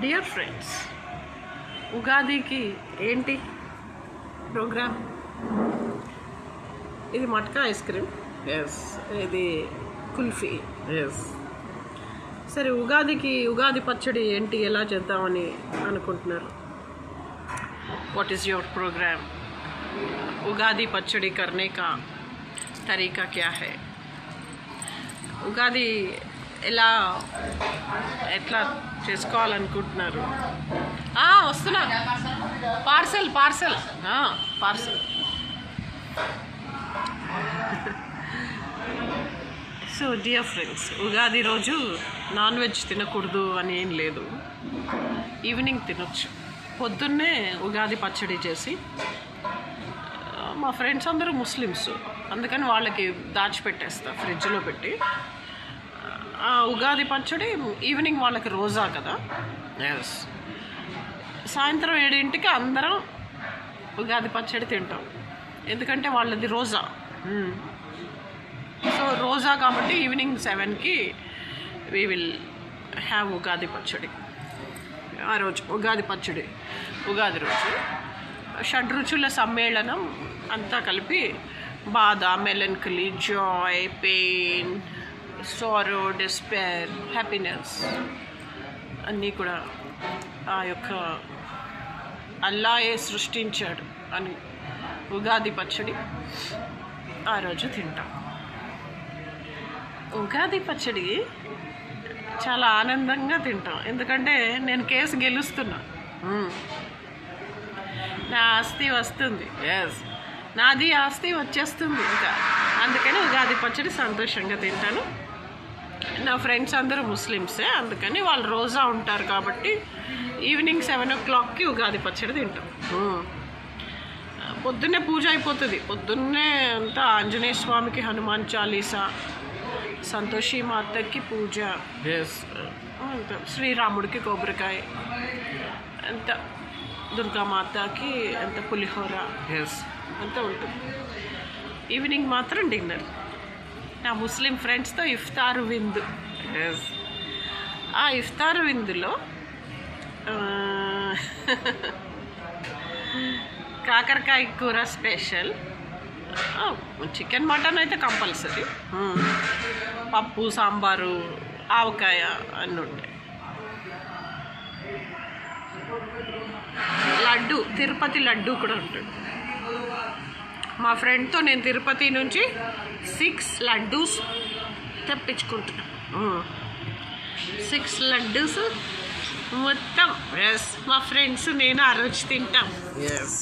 Dear friends, ఉగాదికి ఏంటి programme? ఇది మట్కా ఐస్ క్రీమ్, ఎస్. ఇది కుల్ఫీ, ఎస్. సరే, ఉగాది పచ్చడి ఏంటి, ఎలా చేద్దామని అనుకుంటున్నారు? What is your programme? Ugadi పచ్చడి करने का तरीका क्या है? ఉగాది ఎట్లా చేసుకోవాలనుకుంటున్నారు? వస్తున్నా, parcel. So dear friends, Ugadi రోజు నాన్ వెజ్ తినకూడదు అని ఏం లేదు. ఈవినింగ్ తినొచ్చు. పొద్దున్నే ఉగాది పచ్చడి చేసి, మా ఫ్రెండ్స్ అందరూ ముస్లిమ్స్, అందుకని వాళ్ళకి దాచిపెట్టేస్తా ఫ్రిడ్జ్లో పెట్టి. ఉగాది పచ్చడి ఈవినింగ్ వాళ్ళకి రోజా కదా, ఎస్. సాయంత్రం 7 అందరం ఉగాది పచ్చడి తింటాం, ఎందుకంటే వాళ్ళది రోజా. సో రోజా కాబట్టి ఈవినింగ్ 7కి we will have Ugadi pachadi. ఆ రోజు ఉగాది పచ్చడి, ఉగాది రోజు షడ్రుచుల సమ్మేళనం అంతా కలిపి బాధ, మెలంకలీ, జాయ్, పెయిన్, సారో, డిస్పేర్, హ్యాపీనెస్ అన్నీ కూడా ఆ యొక్క అల్లాయే సృష్టించాడు అని ఉగాది పచ్చడి ఆ రోజు తింటాం. ఉగాది పచ్చడి చాలా ఆనందంగా తింటాం, ఎందుకంటే నేను కేసు గెలుస్తున్నా. నా ఆస్తి వస్తుంది, ఎస్. నాది ఆస్తి వచ్చేస్తుంది ఇంకా, అందుకని ఉగాది పచ్చడి సంతోషంగా తింటాను. నా ఫ్రెండ్స్ అందరూ ముస్లిమ్సే, అందుకని వాళ్ళు రోజా ఉంటారు కాబట్టి ఈవినింగ్ 7 o'clockకి ఉగాది పచ్చడి తింటాం. పొద్దున్నే పూజ అయిపోతుంది. పొద్దున్నే అంతా ఆంజనేయ స్వామికి హనుమాన్ చాలీసా, సంతోషి మాతకి పూజ, ఎస్. శ్రీరాముడికి కొబ్బరికాయ, అంత దుర్గామాతకి అంత పులిహోర, ఎస్, అంతా ఉంటుంది. ఈవినింగ్ మాత్రం డిన్నర్. నా ముస్లిం ఫ్రెండ్స్తో ఇఫ్తారు విందు, ఎస్. ఆ ఇఫ్తారు విందులో కాకరకాయ కూర స్పెషల్, చికెన్ మటన్ అయితే కంపల్సరీ, పప్పు, సాంబారు, ఆవకాయ అన్నీ ఉంటాయి. లడ్డు, తిరుపతి లడ్డు కూడా ఉంటుంది. మా ఫ్రెండ్తో నేను తిరుపతి నుంచి 6 లడ్డూస్ తెప్పించుకుంటున్నాను. 6 లడ్డూస్ మొత్తం, ఎస్. మా ఫ్రెండ్స్ నేను ఆ రోజు తింటాం, ఎస్.